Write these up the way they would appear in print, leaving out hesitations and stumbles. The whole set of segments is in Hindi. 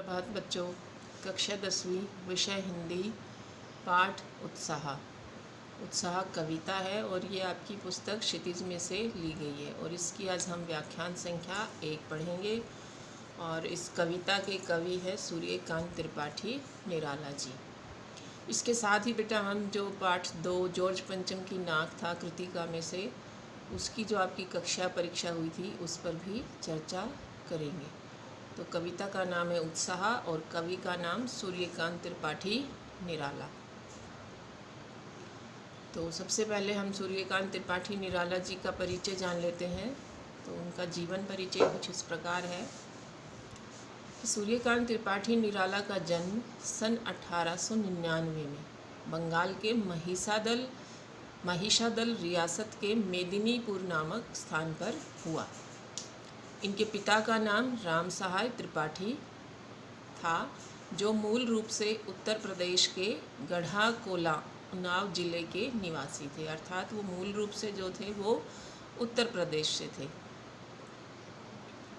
सुप्रभात बच्चों। कक्षा 10वीं, विषय हिंदी, पाठ उत्साह। उत्साह कविता है और ये आपकी पुस्तक क्षितिज में से ली गई है और इसकी आज हम व्याख्यान संख्या 1 पढ़ेंगे। और इस कविता के कवि है सूर्यकांत त्रिपाठी निराला जी। इसके साथ ही बेटा हम जो पाठ 2 जॉर्ज पंचम की नाक था कृतिका में से, उसकी जो आपकी कक्षा परीक्षा हुई थी उस पर भी चर्चा करेंगे। तो कविता का नाम है उत्साह और कवि का नाम सूर्यकांत त्रिपाठी निराला। तो सबसे पहले हम सूर्यकांत त्रिपाठी निराला जी का परिचय जान लेते हैं। तो उनका जीवन परिचय कुछ इस प्रकार है कि सूर्यकांत त्रिपाठी निराला का जन्म सन 1899 में बंगाल के महिषादल रियासत के मेदिनीपुर नामक स्थान पर हुआ। इनके पिता का नाम राम सहाय त्रिपाठी था, जो मूल रूप से उत्तर प्रदेश के गढ़ा कोला उन्नाव जिले के निवासी थे। अर्थात वो मूल रूप से जो थे वो उत्तर प्रदेश से थे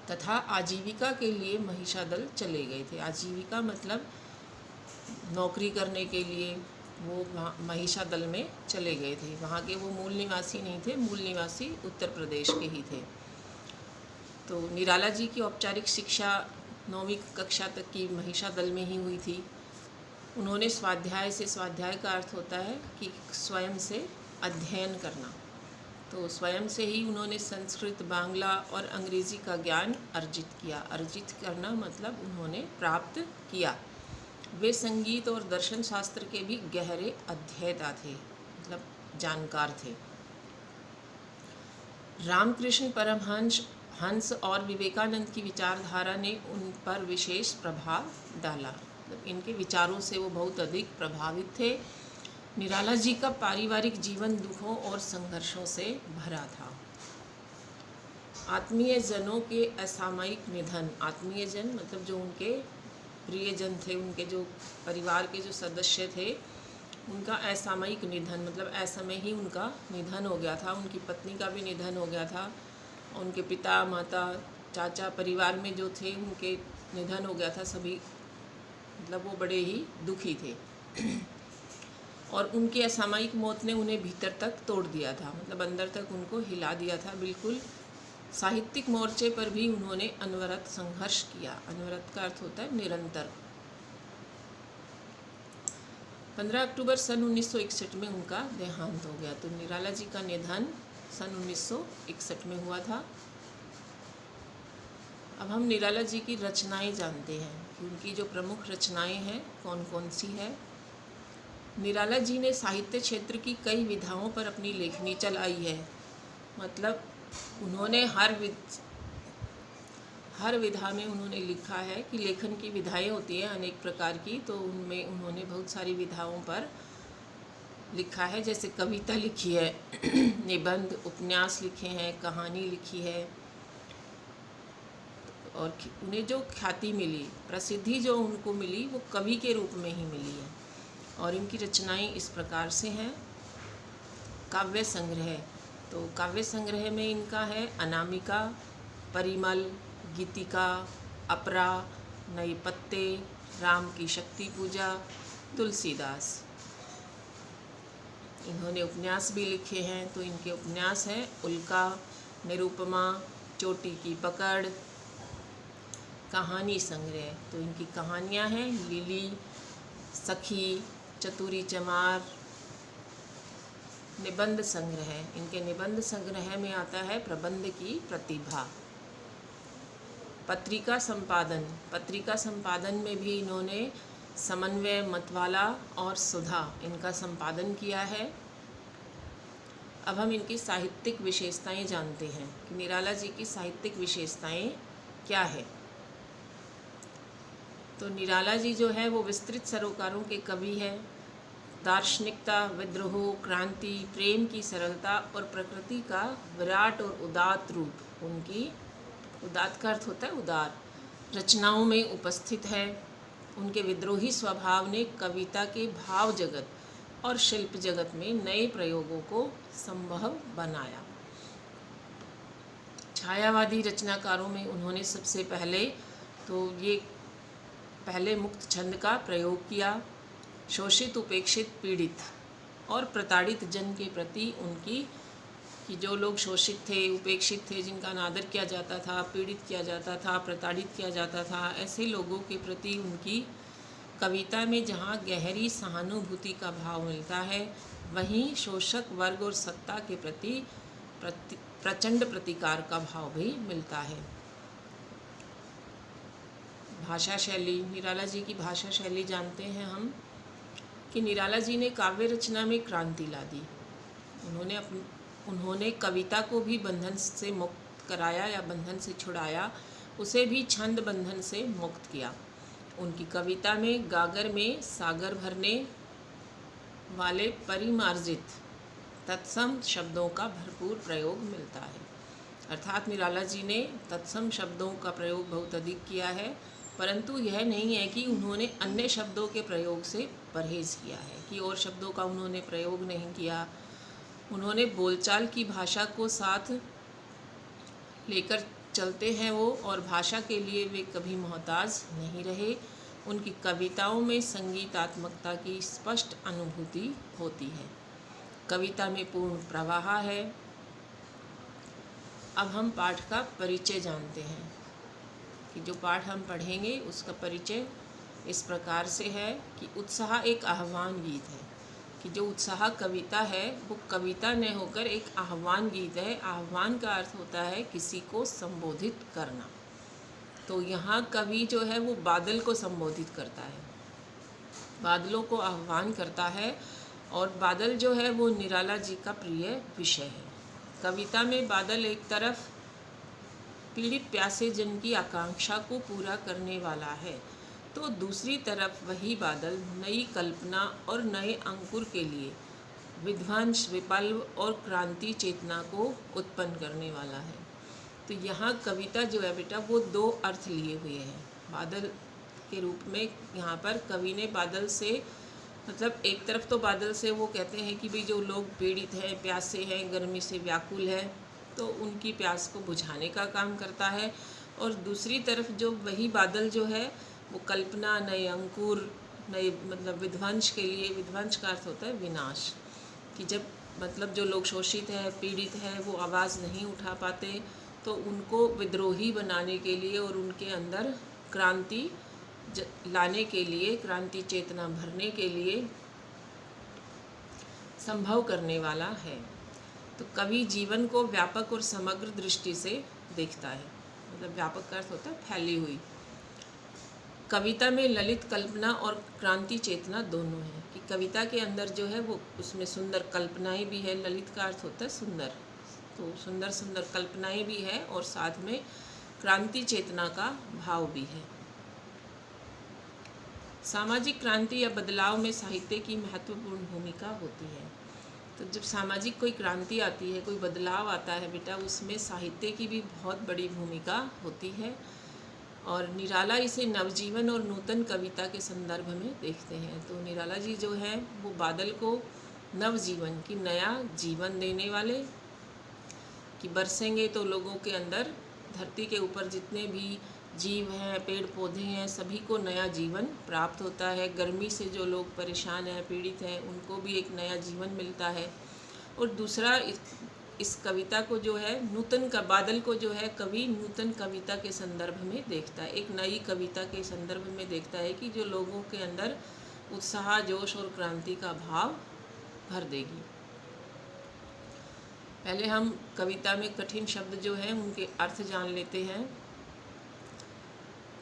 तथा आजीविका के लिए महिषादल चले गए थे। आजीविका मतलब नौकरी करने के लिए वो महिषादल में चले गए थे। वहाँ के वो मूल निवासी नहीं थे, मूल निवासी उत्तर प्रदेश के ही थे। तो निराला जी की औपचारिक शिक्षा 9वीं कक्षा तक की महिषादल में ही हुई थी। उन्होंने स्वाध्याय का अर्थ होता है कि स्वयं से अध्ययन करना। तो स्वयं से ही उन्होंने संस्कृत, बांग्ला और अंग्रेज़ी का ज्ञान अर्जित किया। अर्जित करना मतलब उन्होंने प्राप्त किया। वे संगीत और दर्शन शास्त्र के भी गहरे अध्येता थे, मतलब जानकार थे। रामकृष्ण परमहंस और विवेकानंद की विचारधारा ने उन पर विशेष प्रभाव डाला। मतलब इनके विचारों से वो बहुत अधिक प्रभावित थे। निराला जी का पारिवारिक जीवन दुखों और संघर्षों से भरा था। आत्मीय जनों के असामयिक निधन, आत्मीय जन मतलब जो उनके प्रियजन थे, उनके जो परिवार के जो सदस्य थे, उनका असामयिक निधन मतलब असमय ही उनका निधन हो गया था। उनकी पत्नी का भी निधन हो गया था। उनके पिता, माता, चाचा, परिवार में जो थे उनके निधन हो गया था सभी, मतलब वो बड़े ही दुखी थे। और उनकी असामयिक मौत ने उन्हें भीतर तक तोड़ दिया था, मतलब अंदर तक उनको हिला दिया था बिल्कुल। साहित्यिक मोर्चे पर भी उन्होंने अनवरत संघर्ष किया। अनवरत का अर्थ होता है निरंतर। 15 अक्टूबर सन 1961 में उनका देहांत हो गया। तो निराला जी का निधन सन 1961 में हुआ था। अब हम निराला जी की रचनाएं जानते हैं कि उनकी जो प्रमुख रचनाएं हैं कौन कौन सी है। निराला जी ने साहित्य क्षेत्र की कई विधाओं पर अपनी लेखनी चलाई है। मतलब उन्होंने हर विधा में उन्होंने लिखा है कि लेखन की विधाएं होती हैं अनेक प्रकार की, तो उनमें उन्होंने बहुत सारी विधाओं पर लिखा है। जैसे कविता लिखी है, निबंध, उपन्यास लिखे हैं, कहानी लिखी है। और उन्हें जो ख्याति मिली, प्रसिद्धि जो उनको मिली, वो कवि के रूप में ही मिली है। और इनकी रचनाएं इस प्रकार से हैं। काव्य संग्रह, तो काव्य संग्रह में इनका है अनामिका, परिमल, गीतिका, अपरा, नए पत्ते, राम की शक्ति पूजा, तुलसीदास। इन्होंने उपन्यास भी लिखे हैं। तो इनके उपन्यास हैं उल्का, निरुपमा, चोटी की पकड़। कहानी संग्रह, तो इनकी कहानियां हैं लिली, सखी, चतुरी चमार। निबंध संग्रह, इनके निबंध संग्रह में आता है प्रबंध की प्रतिभा। पत्रिका संपादन में भी इन्होंने समन्वय, मतवाला और सुधा इनका संपादन किया है। अब हम इनकी साहित्यिक विशेषताएं जानते हैं कि निराला जी की साहित्यिक विशेषताएं क्या है। तो निराला जी जो है वो विस्तृत सरोकारों के कवि हैं। दार्शनिकता, विद्रोह, क्रांति, प्रेम की सरलता और प्रकृति का विराट और उदात्त रूप उनकी, उदात्त का अर्थ होता है उदार, रचनाओं में उपस्थित है। उनके विद्रोही स्वभाव ने कविता के भाव जगत और शिल्प जगत में नए प्रयोगों को संभव बनाया। छायावादी रचनाकारों में उन्होंने सबसे पहले तो ये पहले मुक्त छंद का प्रयोग किया। शोषित, उपेक्षित, पीड़ित और प्रताड़ित जन के प्रति उनकी, कि जो लोग शोषित थे, उपेक्षित थे, जिनका अनादर किया जाता था, पीड़ित किया जाता था, प्रताड़ित किया जाता था, ऐसे लोगों के प्रति उनकी कविता में जहाँ गहरी सहानुभूति का भाव मिलता है, वहीं शोषक वर्ग और सत्ता के प्रति प्रचंड प्रतिकार का भाव भी मिलता है। भाषा शैली, निराला जी की भाषा शैली जानते हैं हम कि निराला जी ने काव्य रचना में क्रांति ला दी। उन्होंने कविता को भी बंधन से मुक्त कराया या बंधन से छुड़ाया, उसे भी छंद बंधन से मुक्त किया। उनकी कविता में गागर में सागर भरने वाले परिमार्जित तत्सम शब्दों का भरपूर प्रयोग मिलता है। अर्थात निराला जी ने तत्सम शब्दों का प्रयोग बहुत अधिक किया है, परंतु यह नहीं है कि उन्होंने अन्य शब्दों के प्रयोग से परहेज किया है, कि और शब्दों का उन्होंने प्रयोग नहीं किया। उन्होंने बोलचाल की भाषा को साथ लेकर चलते हैं वो, और भाषा के लिए वे कभी मोहताज नहीं रहे। उनकी कविताओं में संगीतात्मकता की स्पष्ट अनुभूति होती है। कविता में पूर्ण प्रवाह है। अब हम पाठ का परिचय जानते हैं कि जो पाठ हम पढ़ेंगे उसका परिचय इस प्रकार से है कि उत्साह एक आह्वान गीत है, कि जो उत्साह कविता है वो कविता न होकर एक आह्वान गीत है। आह्वान का अर्थ होता है किसी को संबोधित करना। तो यहाँ कवि जो है वो बादल को संबोधित करता है, बादलों को आह्वान करता है, और बादल जो है वो निराला जी का प्रिय विषय है। कविता में बादल एक तरफ पीड़ित प्यासे जन की आकांक्षा को पूरा करने वाला है, तो दूसरी तरफ वही बादल नई कल्पना और नए अंकुर के लिए विध्वंस, विप्लव और क्रांति चेतना को उत्पन्न करने वाला है। तो यहाँ कविता जो है बेटा वो दो अर्थ लिए हुए हैं बादल के रूप में। यहाँ पर कवि ने बादल से, मतलब एक तरफ तो बादल से वो कहते हैं कि भाई जो लोग पीड़ित हैं, प्यासे हैं, गर्मी से व्याकुल है, तो उनकी प्यास को बुझाने का काम करता है। और दूसरी तरफ जो वही बादल जो है वो कल्पना, नए अंकुर, नए मतलब विध्वंस के लिए, विध्वंस का अर्थ होता है विनाश, कि जब मतलब जो लोग शोषित हैं, पीड़ित हैं, वो आवाज़ नहीं उठा पाते, तो उनको विद्रोही बनाने के लिए और उनके अंदर क्रांति लाने के लिए, क्रांति चेतना भरने के लिए संभव करने वाला है। तो कवि जीवन को व्यापक और समग्र दृष्टि से देखता है, मतलब व्यापक का अर्थ होता है फैली हुई। कविता में ललित कल्पना और क्रांति चेतना दोनों है, कि कविता के अंदर जो है वो उसमें सुंदर कल्पनाएं भी है। ललित का अर्थ होता है सुंदर, तो सुंदर सुंदर कल्पनाएं भी है और साथ में क्रांति चेतना का भाव भी है। सामाजिक क्रांति या बदलाव में साहित्य की महत्वपूर्ण भूमिका होती है। तो जब सामाजिक कोई क्रांति आती है, कोई बदलाव आता है बेटा, उसमें साहित्य की भी बहुत बड़ी भूमिका होती है। और निराला इसे नवजीवन और नूतन कविता के संदर्भ में देखते हैं। तो निराला जी जो है वो बादल को नवजीवन की, नया जीवन देने वाले, कि बरसेंगे तो लोगों के अंदर, धरती के ऊपर जितने भी जीव हैं, पेड़ पौधे हैं, सभी को नया जीवन प्राप्त होता है। गर्मी से जो लोग परेशान हैं, पीड़ित हैं, उनको भी एक नया जीवन मिलता है। और दूसरा इस कविता को जो है नूतन का, बादल को जो है कवि नूतन कविता के संदर्भ में देखता है, एक नई कविता के संदर्भ में देखता है, कि जो लोगों के अंदर उत्साह, जोश और क्रांति का भाव भर देगी। पहले हम कविता में कठिन शब्द जो हैं उनके अर्थ जान लेते हैं।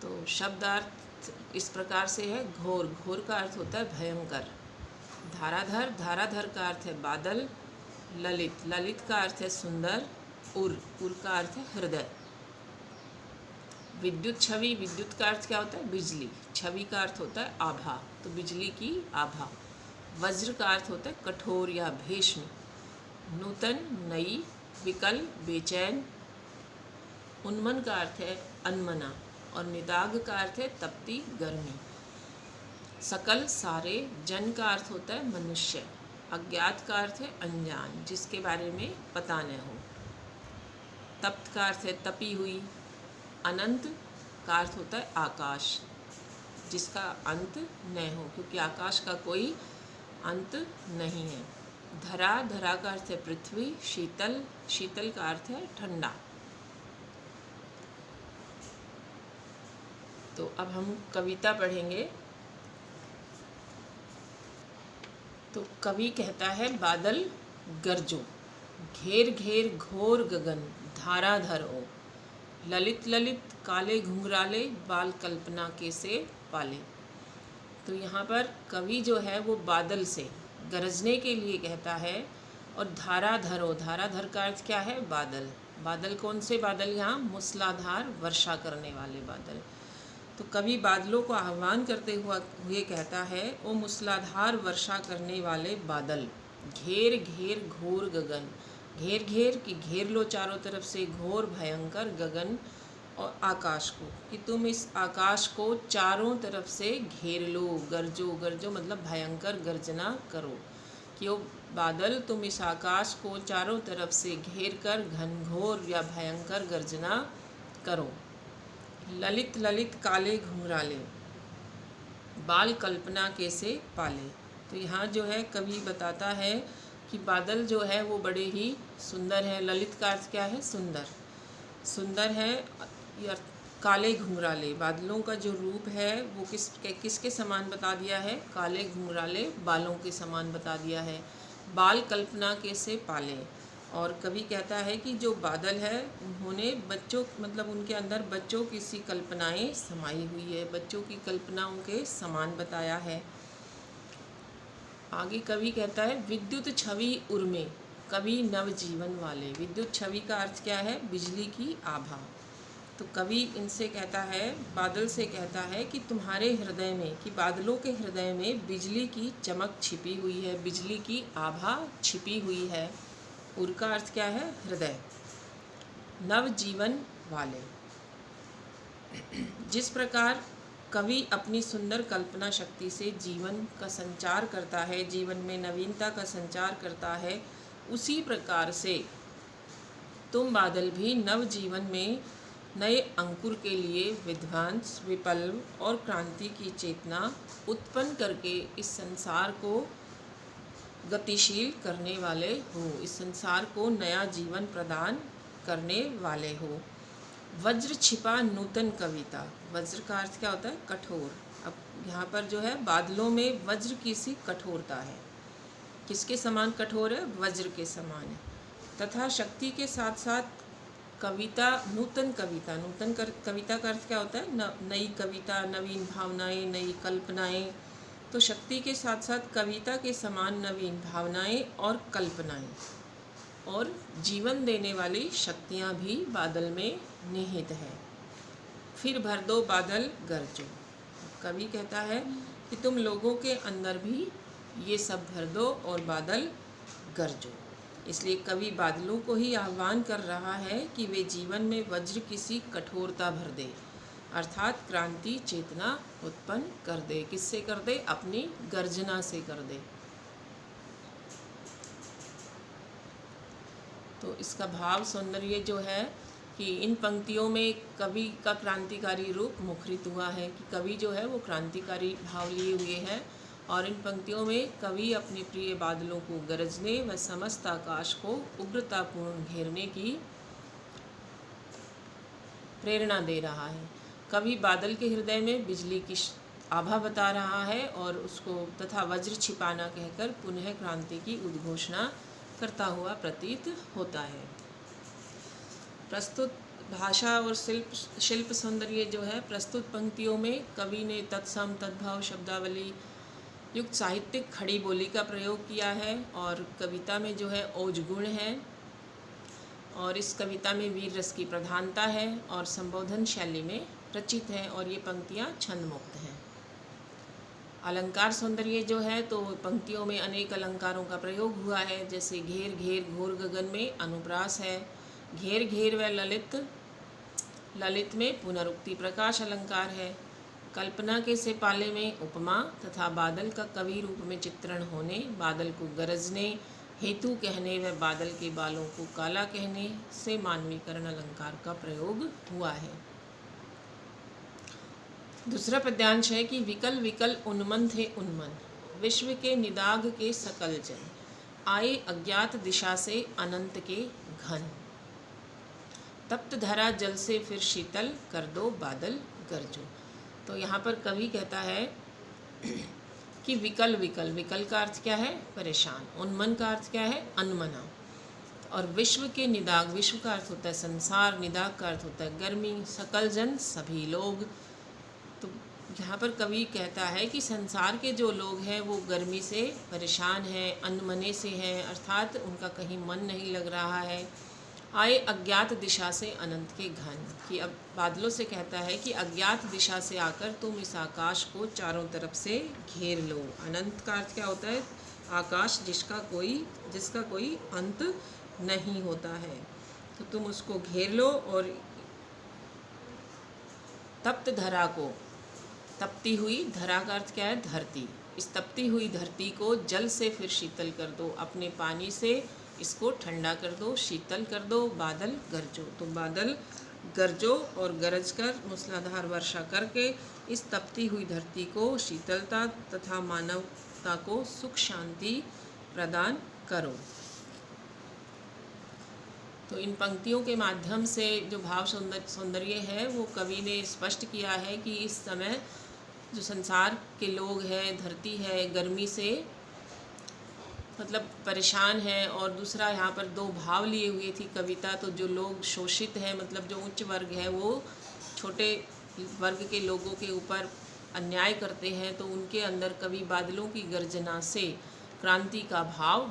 तो शब्दार्थ इस प्रकार से है। घोर, घोर का अर्थ होता है भयंकर। धाराधर, धाराधर का अर्थ है बादल। ललित, ललित का अर्थ है सुंदर। उर, उर का अर्थ है हृदय। विद्युत छवि, विद्युत का अर्थ क्या होता है बिजली। छवि का अर्थ होता है आभा, तो बिजली की आभा। वज्र का अर्थ होता है कठोर या भीष्म। नूतन, नई। विकल, बेचैन। उन्मन का अर्थ है अनमना, और निदाग का अर्थ है तपती गर्मी। सकल, सारे। जन का अर्थ होता है मनुष्य। अज्ञात का अर्थ है अनजान, जिसके बारे में पता न हो। तप्त का अर्थ है तपी हुई। अनंत का अर्थ होता है आकाश, जिसका अंत न हो, क्योंकि आकाश का कोई अंत नहीं है। धरा, धरा का अर्थ है पृथ्वी। शीतल, शीतल का अर्थ है ठंडा। तो अब हम कविता पढ़ेंगे। तो कवि कहता है, बादल गरजो, घेर घेर घोर गगन, धाराधर ओ, ललित ललित काले घुंघराले, बाल कल्पना के से पाले। तो यहाँ पर कवि जो है वो बादल से गरजने के लिए कहता है, और धाराधर ओ, धाराधर का अर्थ क्या है? बादल। बादल कौन से बादल? यहाँ मूसलाधार वर्षा करने वाले बादल। तो कवि बादलों को आह्वान करते हुए कहता है, ओ मूसलाधार वर्षा करने वाले बादल, घेर घेर घोर गगन, घेर घेर कि घेर लो चारों तरफ से, घोर भयंकर गगन और आकाश को, कि तुम इस आकाश को चारों तरफ से घेर लो। गरजो, गरजो मतलब भयंकर गर्जना करो, कि ओ बादल तुम इस आकाश को चारों तरफ से घेर कर घनघोर या भयंकर गर्जना करो। ललित ललित काले घुंघराले, बाल कल्पना के से पाले। तो यहाँ जो है कवि बताता है कि बादल जो है वो बड़े ही सुंदर है। ललित का अर्थ क्या है? सुंदर। सुंदर है। या काले घुंघराले, बादलों का जो रूप है वो किसके समान बता दिया है? काले घुंघराले बालों के समान बता दिया है। बाल कल्पना के से पाले। और कवि कहता है कि जो बादल है उन्होंने बच्चों, मतलब उनके अंदर बच्चों की सी कल्पनाएं समाई हुई है, बच्चों की कल्पनाओं के समान बताया है। आगे कवि कहता है, विद्युत छवि उर्मे, कवि नव जीवन वाले। विद्युत छवि का अर्थ क्या है? बिजली की आभा। तो कवि इनसे कहता है, बादल से कहता है कि तुम्हारे हृदय में, कि बादलों के हृदय में बिजली की चमक छिपी हुई है, बिजली की आभा छिपी हुई है। उर का अर्थ क्या है? हृदय। नव जीवन वाले। जिस प्रकार कवि अपनी सुंदर कल्पना शक्ति से जीवन का संचार करता है, जीवन में नवीनता का संचार करता है, उसी प्रकार से तुम बादल भी नव जीवन में नए अंकुर के लिए विध्वंस, विप्लव और क्रांति की चेतना उत्पन्न करके इस संसार को गतिशील करने वाले हो, इस संसार को नया जीवन प्रदान करने वाले हो। वज्र छिपा नूतन कविता। वज्र का अर्थ क्या होता है? कठोर। अब यहाँ पर जो है बादलों में वज्र की सी कठोरता है। किसके समान कठोर है? वज्र के समान है। तथा शक्ति के साथ साथ कविता, नूतन कविता, नूतन कविता का अर्थ क्या होता है? नई कविता, नवीन भावनाएं, नई कल्पनाएं। तो शक्ति के साथ साथ कविता के समान नवीन भावनाएं और कल्पनाएं और जीवन देने वाली शक्तियां भी बादल में निहित है। फिर भर दो बादल गरजो। कवि कहता है कि तुम लोगों के अंदर भी ये सब भर दो और बादल गरजो। इसलिए कवि बादलों को ही आह्वान कर रहा है कि वे जीवन में वज्र की सी कठोरता भर दे, अर्थात क्रांति चेतना उत्पन्न कर दे। किससे कर दे? अपनी गर्जना से कर दे। तो इसका भाव सौंदर्य जो है कि इन पंक्तियों में कवि का क्रांतिकारी रूप मुखरित हुआ है, कि कवि जो है वो क्रांतिकारी भाव लिए हुए हैं। और इन पंक्तियों में कवि अपने प्रिय बादलों को गरजने व समस्त आकाश को उग्रतापूर्ण घेरने की प्रेरणा दे रहा है। कवि बादल के हृदय में बिजली की आभा बता रहा है और उसको तथा वज्र छिपाना कहकर पुनः क्रांति की उद्घोषणा करता हुआ प्रतीत होता है। प्रस्तुत भाषा और शिल्प सौंदर्य जो है, प्रस्तुत पंक्तियों में कवि ने तत्सम तद्भव शब्दावली युक्त साहित्यिक खड़ी बोली का प्रयोग किया है और कविता में जो है ओज गुण है और इस कविता में वीर रस की प्रधानता है और संबोधन शैली में रचित है और ये पंक्तियाँ छंद मुक्त हैं। अलंकार सौंदर्य जो है, तो पंक्तियों में अनेक अलंकारों का प्रयोग हुआ है, जैसे घेर घेर घोर गगन में अनुप्रास है, घेर घेर व ललित, ललित में पुनरुक्ति प्रकाश अलंकार है, कल्पना के से पाले में उपमा तथा बादल का कवि रूप में चित्रण होने, बादल को गरजने हेतु कहने व बादल के बालों को काला कहने से मानवीकरण अलंकार का प्रयोग हुआ है। दूसरा पद्यांश है कि विकल विकल उन्मन थे उन्मन, विश्व के निदाग के सकल जन, आए अज्ञात दिशा से अनंत के घन, तप्त धरा जल से फिर शीतल, कर दो बादल गरजो। तो यहाँ पर कवि कहता है कि विकल विकल, विकल का अर्थ क्या है? परेशान। उन्मन का अर्थ क्या है? अनमना। और विश्व के निदाग, विश्व का अर्थ होता है संसार, निदाग का अर्थ होता है गर्मी, सकल जन सभी लोग। तो यहाँ पर कवि कहता है कि संसार के जो लोग हैं वो गर्मी से परेशान हैं, अनमने से हैं, अर्थात उनका कहीं मन नहीं लग रहा है। आए अज्ञात दिशा से अनंत के घन, कि अब बादलों से कहता है कि अज्ञात दिशा से आकर तुम इस आकाश को चारों तरफ से घेर लो। अनंत का अर्थ क्या होता है? आकाश जिसका कोई अंत नहीं होता है, तो तुम उसको घेर लो। और तप्त धरा को, तपती हुई, धरा का अर्थ क्या है? धरती। इस तपती हुई धरती को जल से फिर शीतल कर दो, अपने पानी से इसको ठंडा कर दो, शीतल कर दो, बादल गरजो। तो बादल गरजो और गरज कर मूसलाधार वर्षा करके इस तपती हुई धरती को शीतलता तथा मानवता को सुख शांति प्रदान करो। तो इन पंक्तियों के माध्यम से जो भाव सौंदर्य है वो कवि ने स्पष्ट किया है कि इस समय जो संसार के लोग हैं, धरती है, गर्मी से मतलब परेशान है। और दूसरा यहाँ पर दो भाव लिए हुए थी कविता। तो जो लोग शोषित हैं, मतलब जो उच्च वर्ग है, वो छोटे वर्ग के लोगों के ऊपर अन्याय करते हैं, तो उनके अंदर कवि बादलों की गर्जना से क्रांति का भाव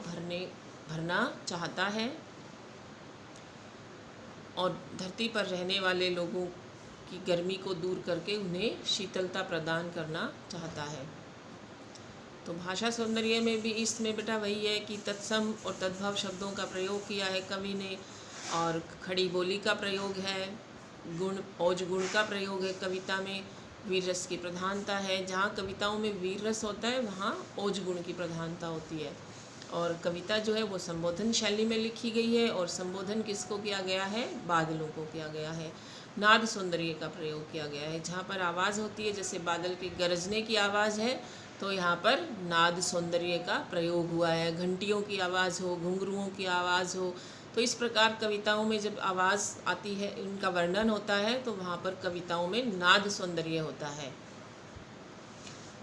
भरना चाहता है और धरती पर रहने वाले लोगों की गर्मी को दूर करके उन्हें शीतलता प्रदान करना चाहता है। तो भाषा सौंदर्य में भी इसमें बेटा वही है कि तत्सम और तद्भव शब्दों का प्रयोग किया है कवि ने, और खड़ी बोली का प्रयोग है, गुण औज गुण का प्रयोग है कविता में, वीर रस की प्रधानता है। जहाँ कविताओं में वीर रस होता है वहाँ औज गुण की प्रधानता होती है। और कविता जो है वो संबोधन शैली में लिखी गई है, और संबोधन किसको किया गया है? बादलों को किया गया है। नाद सौंदर्य का प्रयोग किया गया है, जहाँ पर आवाज़ होती है, जैसे बादल के गरजने की आवाज़ है, तो यहाँ पर नाद सौंदर्य का प्रयोग हुआ है। घंटियों की आवाज़ हो, घुंघरुओं की आवाज़ हो, तो इस प्रकार कविताओं में जब आवाज़ आती है, उनका वर्णन होता है, तो वहाँ पर कविताओं में नाद सौंदर्य होता है।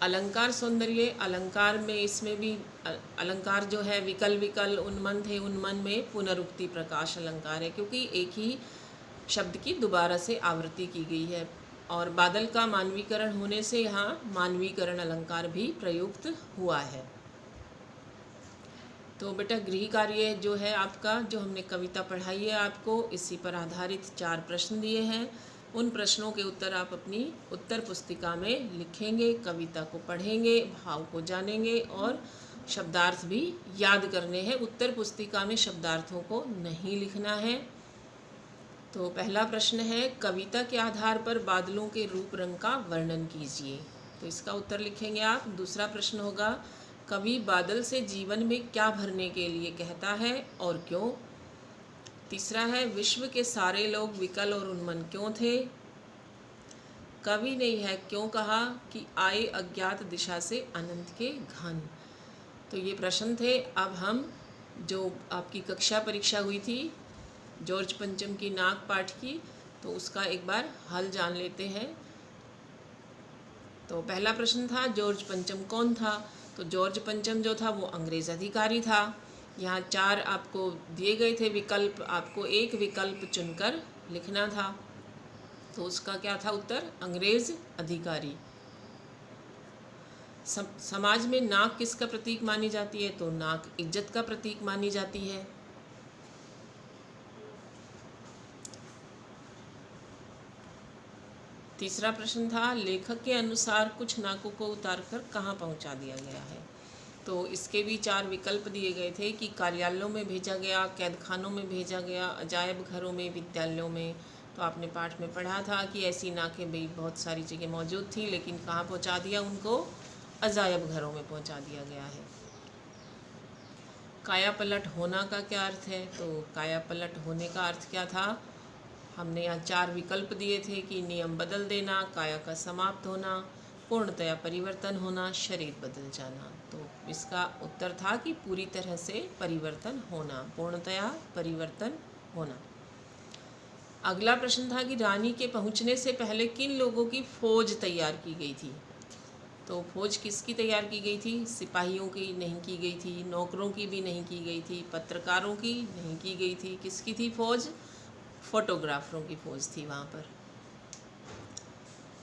अलंकार सौंदर्य, अलंकार में इसमें भी अलंकार जो है विकल विकल, उन्मन थे उन्मन में पुनरुक्ति प्रकाश अलंकार है, क्योंकि एक ही शब्द की दोबारा से आवृत्ति की गई है। और बादल का मानवीकरण होने से यहाँ मानवीकरण अलंकार भी प्रयुक्त हुआ है। तो बेटा गृह कार्य जो है आपका, जो हमने कविता पढ़ाई है आपको, इसी पर आधारित 4 प्रश्न दिए हैं। उन प्रश्नों के उत्तर आप अपनी उत्तर पुस्तिका में लिखेंगे, कविता को पढ़ेंगे, भाव को जानेंगे और शब्दार्थ भी याद करने हैं। उत्तर पुस्तिका में शब्दार्थों को नहीं लिखना है। तो पहला प्रश्न है, कविता के आधार पर बादलों के रूप रंग का वर्णन कीजिए। तो इसका उत्तर लिखेंगे आप। दूसरा प्रश्न होगा, कवि बादल से जीवन में क्या भरने के लिए कहता है और क्यों। तीसरा है, विश्व के सारे लोग विकल और उन्मन क्यों थे। कवि ने यह क्यों कहा कि आए अज्ञात दिशा से अनंत के घन। तो ये प्रश्न थे। अब हम जो आपकी कक्षा परीक्षा हुई थी जॉर्ज पंचम की नाग पाठ की, तो उसका एक बार हल जान लेते हैं। तो पहला प्रश्न था, जॉर्ज पंचम कौन था। तो जॉर्ज पंचम जो था वो अंग्रेज़ अधिकारी था। यहाँ 4 आपको दिए गए थे विकल्प, आपको एक विकल्प चुनकर लिखना था। तो उसका क्या था उत्तर? अंग्रेज़ अधिकारी। समाज में नाक किसका प्रतीक मानी जाती है। तो नाक इज्जत का प्रतीक मानी जाती है। तीसरा प्रश्न था, लेखक के अनुसार कुछ नाकों को उतारकर कहाँ पहुँचा दिया गया है। तो इसके भी 4 विकल्प दिए गए थे कि कार्यालयों में भेजा गया, कैदखानों में भेजा गया, अजायब घरों में, विद्यालयों में। तो आपने पाठ में पढ़ा था कि ऐसी नाकें भी बहुत सारी जगह मौजूद थी, लेकिन कहाँ पहुँचा दिया उनको? अजायब घरों में पहुँचा दिया गया है। काया पलट होना का क्या अर्थ है। तो काया पलट होने का अर्थ क्या था? हमने यहाँ 4 विकल्प दिए थे कि नियम बदल देना, काया का समाप्त होना, पूर्णतया परिवर्तन होना, शरीर बदल जाना। तो इसका उत्तर था कि पूरी तरह से परिवर्तन होना, पूर्णतया परिवर्तन होना। अगला प्रश्न था कि रानी के पहुँचने से पहले किन लोगों की फौज तैयार की गई थी। तो फौज किसकी तैयार की गई थी? सिपाहियों की नहीं की गई थी, नौकरों की भी नहीं की गई थी, पत्रकारों की नहीं की गई थी। किसकी थी फौज? फोटोग्राफरों की फौज थी वहाँ पर।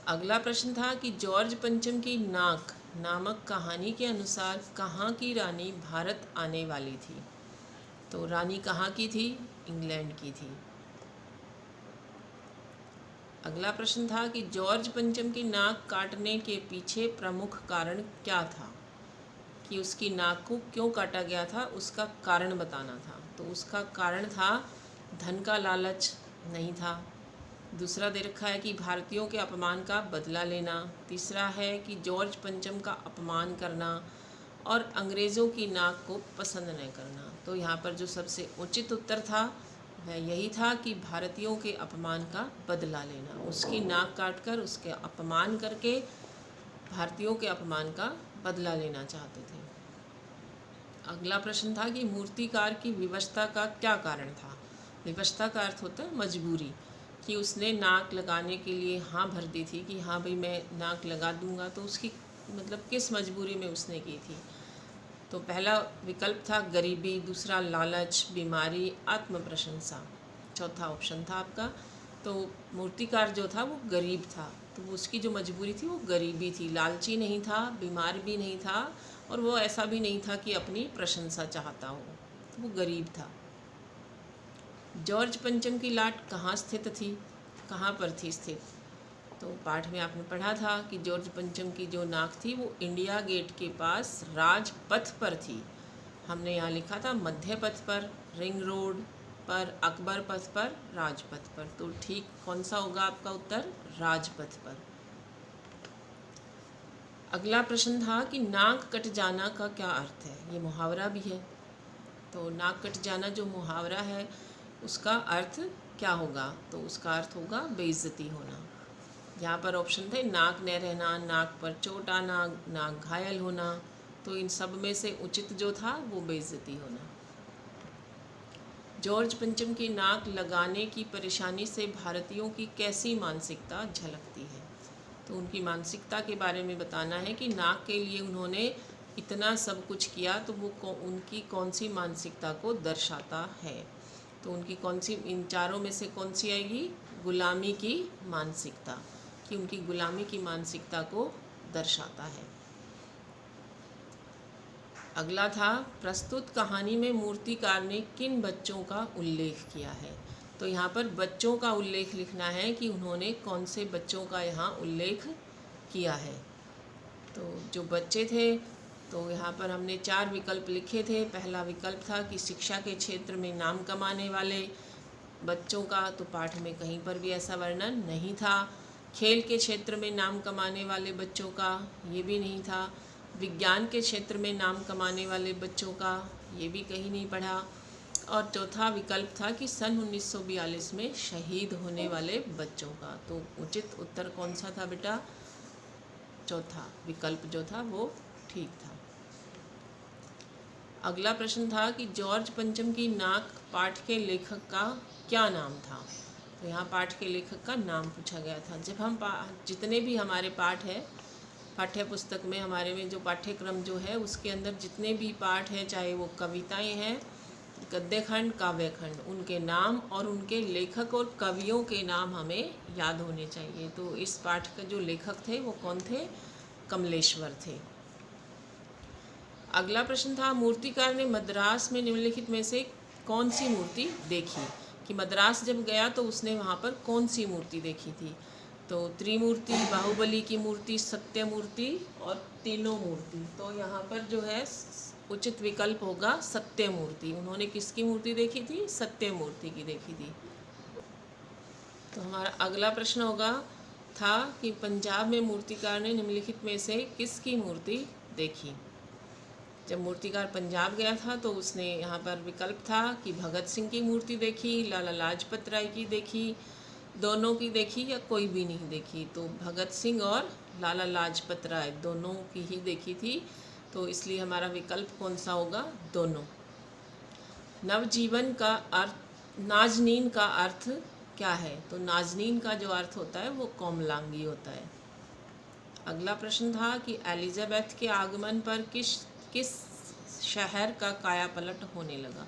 अगला प्रश्न था कि जॉर्ज पंचम की नाक नामक कहानी के अनुसार कहाँ की रानी भारत आने वाली थी। तो रानी कहाँ की थी? इंग्लैंड की थी। अगला प्रश्न था कि जॉर्ज पंचम की नाक काटने के पीछे प्रमुख कारण क्या था, कि उसकी नाक को क्यों काटा गया था, उसका कारण बताना था। तो उसका कारण था धन का लालच नहीं था। दूसरा दे रखा है कि भारतीयों के अपमान का बदला लेना। तीसरा है कि जॉर्ज पंचम का अपमान करना और अंग्रेज़ों की नाक को पसंद न करना। तो यहाँ पर जो सबसे उचित उत्तर था वह यही था कि भारतीयों के अपमान का बदला लेना। उसकी नाक काटकर उसके अपमान करके भारतीयों के अपमान का बदला लेना चाहते थे। अगला प्रश्न था कि मूर्तिकार की विवशता का क्या कारण था। विवशता का अर्थ होता है मजबूरी, कि उसने नाक लगाने के लिए हाँ भर दी थी कि हाँ भाई मैं नाक लगा दूंगा। तो उसकी मतलब किस मजबूरी में उसने की थी। तो पहला विकल्प था गरीबी, दूसरा लालच, बीमारी, आत्म प्रशंसा। चौथा ऑप्शन था आपका। तो मूर्तिकार जो था वो गरीब था, तो उसकी जो मजबूरी थी वो गरीबी थी, लालची नहीं था, बीमार भी नहीं था और वो ऐसा भी नहीं था कि अपनी प्रशंसा चाहता हो, तो वो गरीब था। जॉर्ज पंचम की लाट कहाँ स्थित थी, कहाँ पर थी स्थित। तो पाठ में आपने पढ़ा था कि जॉर्ज पंचम की जो नाक थी वो इंडिया गेट के पास राजपथ पर थी। हमने यहाँ लिखा था मध्य पथ पर, रिंग रोड पर, अकबर पथ पर, राजपथ पर। तो ठीक कौन सा होगा आपका उत्तर? राजपथ पर। अगला प्रश्न था कि नाक कट जाना का क्या अर्थ है। ये मुहावरा भी है। तो नाक कट जाना जो मुहावरा है उसका अर्थ क्या होगा। तो उसका अर्थ होगा बेइज्जती होना। यहाँ पर ऑप्शन थे नाक न रहना, नाक पर चोट आना, नाक घायल होना। तो इन सब में से उचित जो था वो बेइज्जती होना। जॉर्ज पंचम की नाक लगाने की परेशानी से भारतीयों की कैसी मानसिकता झलकती है। तो उनकी मानसिकता के बारे में बताना है कि नाक के लिए उन्होंने इतना सब कुछ किया, तो वो उनकी कौन सी मानसिकता को दर्शाता है। तो उनकी कौन सी, इन चारों में से कौन सी आएगी? गुलामी की मानसिकता, कि उनकी गुलामी की मानसिकता को दर्शाता है। अगला था प्रस्तुत कहानी में मूर्तिकार ने किन बच्चों का उल्लेख किया है। तो यहाँ पर बच्चों का उल्लेख लिखना है कि उन्होंने कौन से बच्चों का यहाँ उल्लेख किया है। तो जो बच्चे थे, तो यहाँ पर हमने 4 विकल्प लिखे थे। पहला विकल्प था कि शिक्षा के क्षेत्र में नाम कमाने वाले बच्चों का, तो पाठ में कहीं पर भी ऐसा वर्णन नहीं था। खेल के क्षेत्र में नाम कमाने वाले बच्चों का, ये भी नहीं था। विज्ञान के क्षेत्र में नाम कमाने वाले बच्चों का, ये भी कहीं नहीं पढ़ा। और चौथा विकल्प था कि सन 1942 में शहीद होने वाले बच्चों का। तो उचित उत्तर कौन सा था बेटा? चौथा विकल्प जो था वो ठीक था। अगला प्रश्न था कि जॉर्ज पंचम की नाक पाठ के लेखक का क्या नाम था। तो यहाँ पाठ के लेखक का नाम पूछा गया था। जब हम जितने भी हमारे पाठ है पाठ्य पुस्तक में, हमारे में जो पाठ्यक्रम जो है उसके अंदर जितने भी पाठ हैं, चाहे वो कविताएं हैं, गद्यखंड, काव्यखंड, उनके नाम और उनके लेखक और कवियों के नाम हमें याद होने चाहिए। तो इस पाठ का जो लेखक थे वो कौन थे? कमलेश्वर थे। अगला प्रश्न था मूर्तिकार ने मद्रास में निम्नलिखित में से कौन सी मूर्ति देखी। कि मद्रास जब गया तो उसने वहाँ पर कौन सी मूर्ति देखी थी। तो त्रिमूर्ति, बाहुबली की मूर्ति, सत्य मूर्ति और तीनों मूर्ति। तो यहाँ पर जो है उचित विकल्प होगा सत्य मूर्ति। उन्होंने किसकी मूर्ति देखी थी? सत्य मूर्ति की देखी थी। तो हमारा अगला प्रश्न होगा था कि पंजाब में मूर्तिकार ने निम्नलिखित में से किसकी मूर्ति देखी। जब मूर्तिकार पंजाब गया था तो उसने यहाँ पर विकल्प था कि भगत सिंह की मूर्ति देखी, लाला लाजपत राय की देखी, दोनों की देखी या कोई भी नहीं देखी? तो भगत सिंह और लाला लाजपत राय दोनों की ही देखी थी, तो इसलिए हमारा विकल्प कौन सा होगा? दोनों। नवजीवन का अर्थ, नाजनीन का अर्थ क्या है? तो नाजनीन का जो अर्थ होता है वो कोमलांगी होता है। अगला प्रश्न था कि एलिजाबेथ के आगमन पर किस किस शहर का कायापलट होने लगा?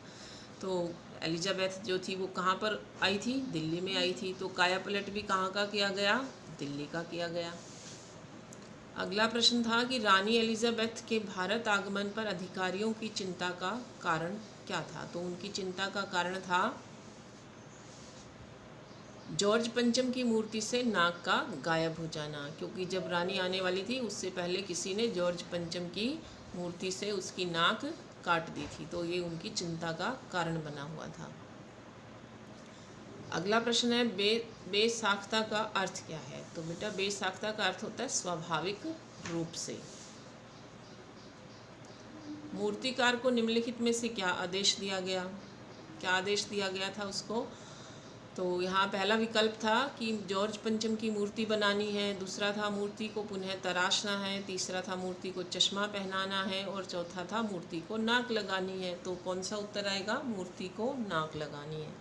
तो एलिजाबेथ जो थी वो कहाँ पर आई थी? दिल्ली में आई थी। तो कायापलट भी कहाँ का किया गया? दिल्ली का किया गया। अगला प्रश्न था कि रानी एलिजाबेथ के भारत आगमन पर अधिकारियों की चिंता का कारण क्या था? तो उनकी चिंता का कारण था जॉर्ज पंचम की मूर्ति से नाक का गायब हो जाना, क्योंकि जब रानी आने वाली थी उससे पहले किसी ने जॉर्ज पंचम की मूर्ति से उसकी नाक काट दी थी, तो ये उनकी चिंता का कारण बना हुआ था। अगला प्रश्न है बेसाख्ता का अर्थ क्या है? तो बेटा बेसाख्ता का अर्थ होता है स्वाभाविक रूप से। मूर्तिकार को निम्नलिखित में से क्या आदेश दिया गया? क्या आदेश दिया गया था उसको? तो यहाँ पहला विकल्प था कि जॉर्ज पंचम की मूर्ति बनानी है, दूसरा था मूर्ति को पुनः तराशना है, तीसरा था मूर्ति को चश्मा पहनाना है और चौथा था मूर्ति को नाक लगानी है। तो कौन सा उत्तर आएगा? मूर्ति को नाक लगानी है।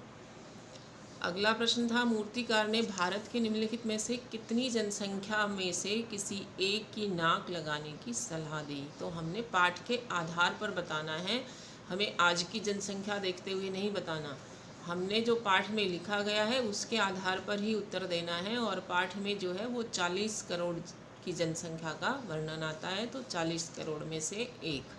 अगला प्रश्न था मूर्तिकार ने भारत के निम्नलिखित में से कितनी जनसंख्या में से किसी एक की नाक लगाने की सलाह दी? तो हमने पाठ के आधार पर बताना है, हमें आज की जनसंख्या देखते हुए नहीं बताना। हमने जो पाठ में लिखा गया है उसके आधार पर ही उत्तर देना है, और पाठ में जो है वो 40 करोड़ की जनसंख्या का वर्णन आता है, तो 40 करोड़ में से एक।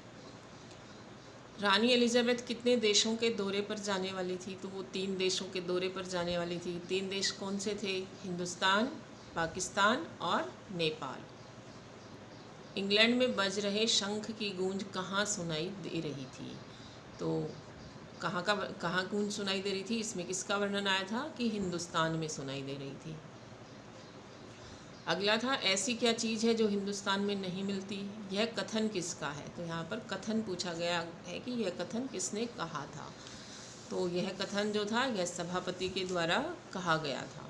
रानी एलिजाबेथ कितने देशों के दौरे पर जाने वाली थी? तो वो 3 देशों के दौरे पर जाने वाली थी। 3 देश कौन से थे? हिंदुस्तान, पाकिस्तान और नेपाल। इंग्लैंड में बज रहे शंख की गूंज कहाँ सुनाई दे रही थी? तो कहाँ गूंज सुनाई दे रही थी? इसमें किसका वर्णन आया था कि हिंदुस्तान में सुनाई दे रही थी। अगला था ऐसी क्या चीज़ है जो हिंदुस्तान में नहीं मिलती? यह कथन किसका है? तो यहाँ पर कथन पूछा गया है कि यह कथन किसने कहा था? तो यह कथन जो था यह सभापति के द्वारा कहा गया था।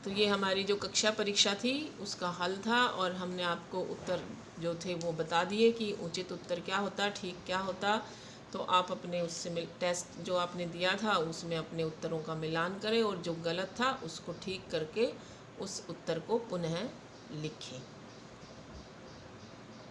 तो ये हमारी जो कक्षा परीक्षा थी उसका हल था, और हमने आपको उत्तर जो थे वो बता दिए कि उचित उत्तर क्या होता, ठीक क्या होता। तो आप अपने उससे टेस्ट जो आपने दिया था उसमें अपने उत्तरों का मिलान करें, और जो गलत था उसको ठीक करके उस उत्तर को पुनः लिखें।